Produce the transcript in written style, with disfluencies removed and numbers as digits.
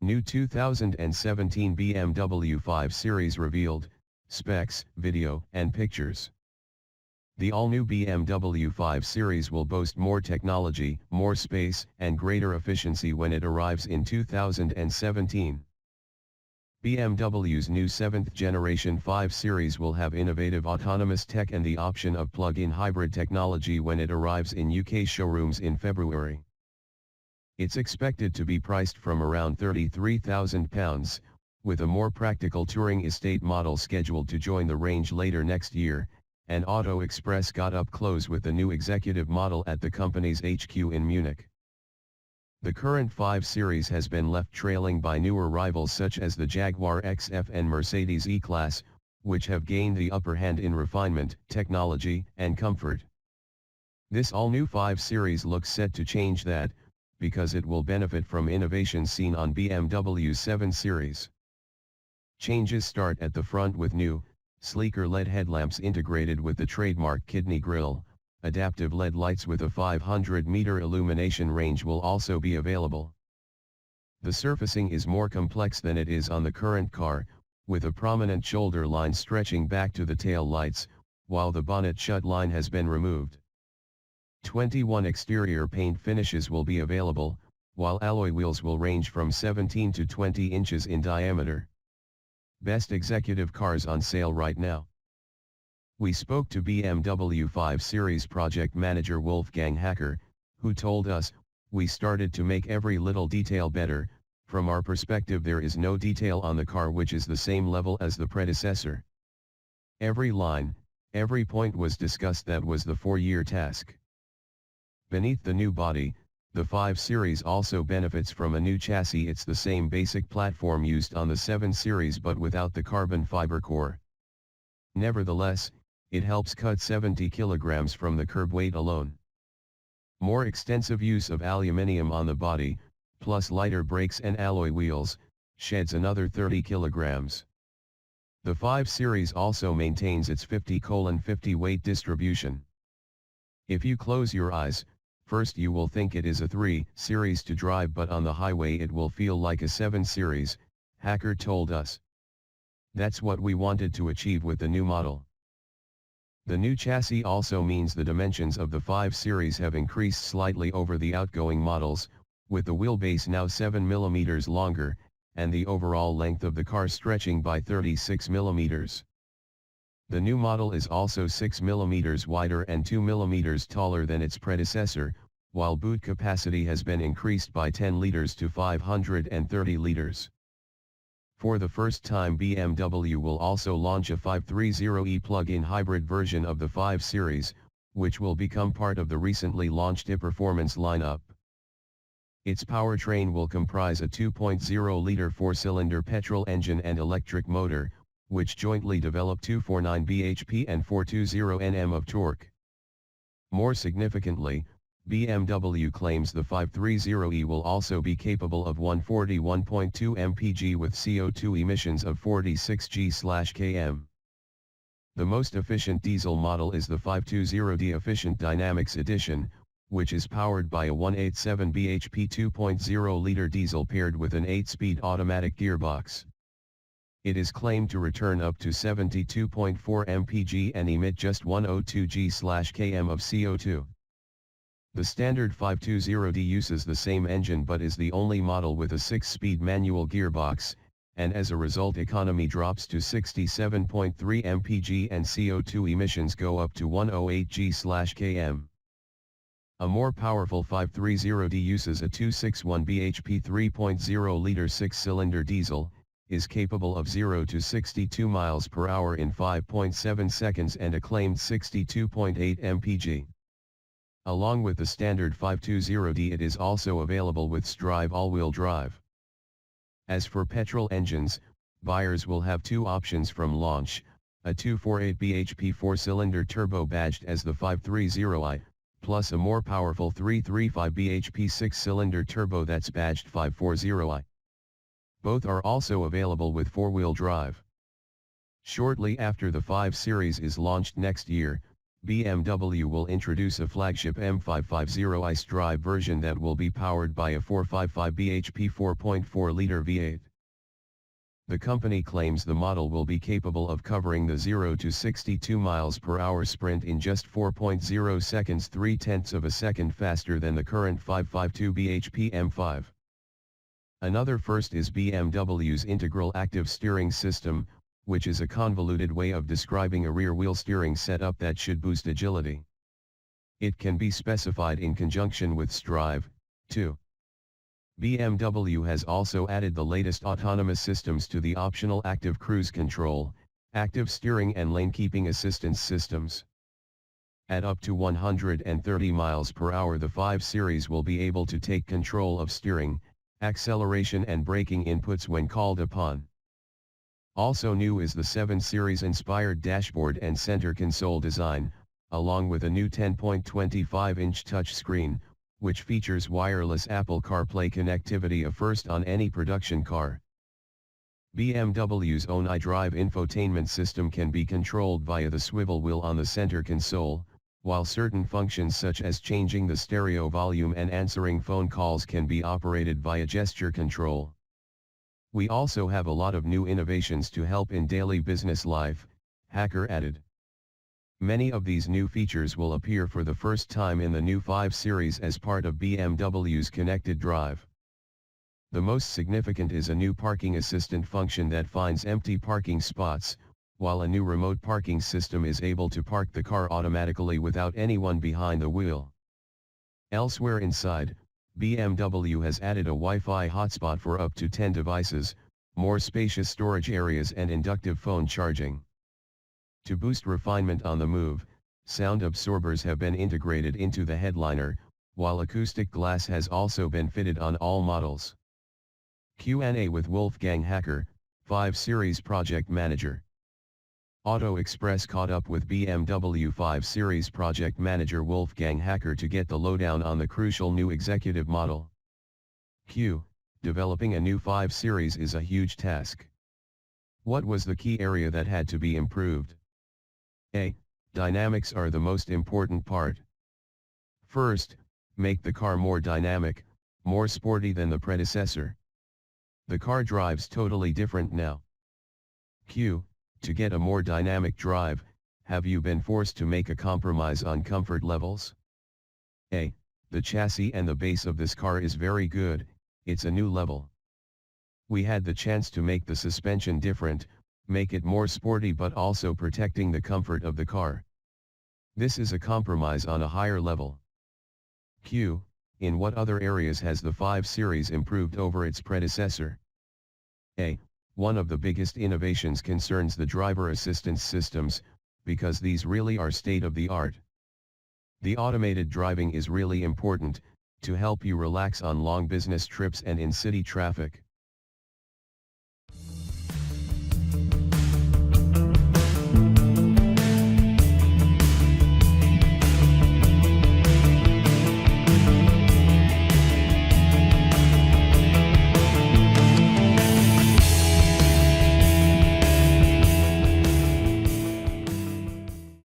New 2017 BMW 5 Series revealed, specs, video, and pictures. The all-new BMW 5 Series will boast more technology, more space, and greater efficiency when it arrives in 2017. BMW's new 7th generation 5 Series will have innovative autonomous tech and the option of plug-in hybrid technology when it arrives in UK showrooms in February. It's expected to be priced from around £33,000, with a more practical touring estate model scheduled to join the range later next year, and Auto Express got up close with the new executive model at the company's HQ in Munich. The current 5 Series has been left trailing by newer rivals such as the Jaguar XF and Mercedes E-Class, which have gained the upper hand in refinement, technology, and comfort. This all-new 5 Series looks set to change that, because it will benefit from innovations seen on BMW's 7 Series. Changes start at the front with new, sleeker LED headlamps integrated with the trademark kidney grille. Adaptive LED lights with a 500-meter illumination range will also be available. The surfacing is more complex than it is on the current car, with a prominent shoulder line stretching back to the tail lights, while the bonnet shut line has been removed. 21 exterior paint finishes will be available, while alloy wheels will range from 17 to 20 inches in diameter. Best executive cars on sale right now. We spoke to BMW 5 Series project manager Wolfgang Hacker, who told us, "We started to make every little detail better. From our perspective there is no detail on the car which is the same level as the predecessor. Every line, every point was discussed. That was the 4-year task." Beneath the new body, the 5 Series also benefits from a new chassis. It's the same basic platform used on the 7 Series but without the carbon fiber core. Nevertheless, it helps cut 70 kilograms from the curb weight alone. More extensive use of aluminium on the body, plus lighter brakes and alloy wheels, sheds another 30 kilograms. The 5 Series also maintains its 50/50 weight distribution. If you close your eyes, first you will think it is a 3 Series to drive, but on the highway it will feel like a 7 Series, Hacker told us. That's what we wanted to achieve with the new model. The new chassis also means the dimensions of the 5 Series have increased slightly over the outgoing models, with the wheelbase now 7 mm longer, and the overall length of the car stretching by 36 mm. The new model is also 6 mm wider and 2 mm taller than its predecessor, while boot capacity has been increased by 10 liters to 530 liters. For the first time BMW will also launch a 530e plug-in hybrid version of the 5 Series, which will become part of the recently launched e-Performance lineup. Its powertrain will comprise a 2.0-liter 4-cylinder petrol engine and electric motor, which jointly develop 249 bhp and 420 Nm of torque. More significantly, BMW claims the 530e will also be capable of 141.2 mpg with CO2 emissions of 46 g/km. The most efficient diesel model is the 520d Efficient Dynamics Edition, which is powered by a 187 bhp 2.0-liter diesel paired with an 8-speed automatic gearbox. It is claimed to return up to 72.4 mpg and emit just 102 g/km of CO2. The standard 520d uses the same engine but is the only model with a 6-speed manual gearbox, and as a result economy drops to 67.3 mpg and CO2 emissions go up to 108 g/km. A more powerful 530d uses a 261 bhp 3.0-liter 6-cylinder diesel, is capable of 0 to 62 miles per hour in 5.7 seconds and a claimed 62.8 mpg. Along with the standard 520d, it is also available with Strive all-wheel drive. As for petrol engines, buyers will have two options from launch: a 248 bhp 4-cylinder turbo badged as the 530i, plus a more powerful 335 bhp 6-cylinder turbo that's badged 540i. Both are also available with 4-wheel drive. Shortly after the 5 Series is launched next year, BMW will introduce a flagship M550 ice drive version that will be powered by a 455 bhp 4.4-liter V8. The company claims the model will be capable of covering the 0 to 62 miles per hour sprint in just 4.0 seconds, 0.3 of a second faster than the current 552 bhp M5. Another first is BMW's integral active steering system, which is a convoluted way of describing a rear-wheel steering setup that should boost agility. It can be specified in conjunction with Strive, too. BMW has also added the latest autonomous systems to the optional active cruise control, active steering and lane keeping assistance systems. At up to 130 miles per hour, the 5 Series will be able to take control of steering, acceleration and braking inputs when called upon. Also new is the 7 Series inspired dashboard and center console design, along with a new 10.25-inch touchscreen, which features wireless Apple CarPlay connectivity, a first on any production car. BMW's own iDrive infotainment system can be controlled via the swivel wheel on the center console, while certain functions such as changing the stereo volume and answering phone calls can be operated via gesture control. We also have a lot of new innovations to help in daily business life, Hacker added. Many of these new features will appear for the first time in the new 5 Series as part of BMW's connected drive. The most significant is a new parking assistant function that finds empty parking spots, while a new remote parking system is able to park the car automatically without anyone behind the wheel. Elsewhere inside, BMW has added a Wi-Fi hotspot for up to 10 devices, more spacious storage areas and inductive phone charging. To boost refinement on the move, sound absorbers have been integrated into the headliner, while acoustic glass has also been fitted on all models. Q&A with Wolfgang Hacker, 5 Series Project Manager. Auto Express caught up with BMW 5 Series Project Manager Wolfgang Hacker to get the lowdown on the crucial new executive model. Q. Developing a new 5 Series is a huge task. What was the key area that had to be improved? A. Dynamics are the most important part. First, make the car more dynamic, more sporty than the predecessor. The car drives totally different now. Q. To get a more dynamic drive, have you been forced to make a compromise on comfort levels? A. The chassis and the base of this car is very good, it's a new level. We had the chance to make the suspension different, make it more sporty but also protecting the comfort of the car. This is a compromise on a higher level. Q. In what other areas has the 5 Series improved over its predecessor? A. One of the biggest innovations concerns the driver assistance systems, because these really are state-of-the-art. The automated driving is really important, to help you relax on long business trips and in city traffic.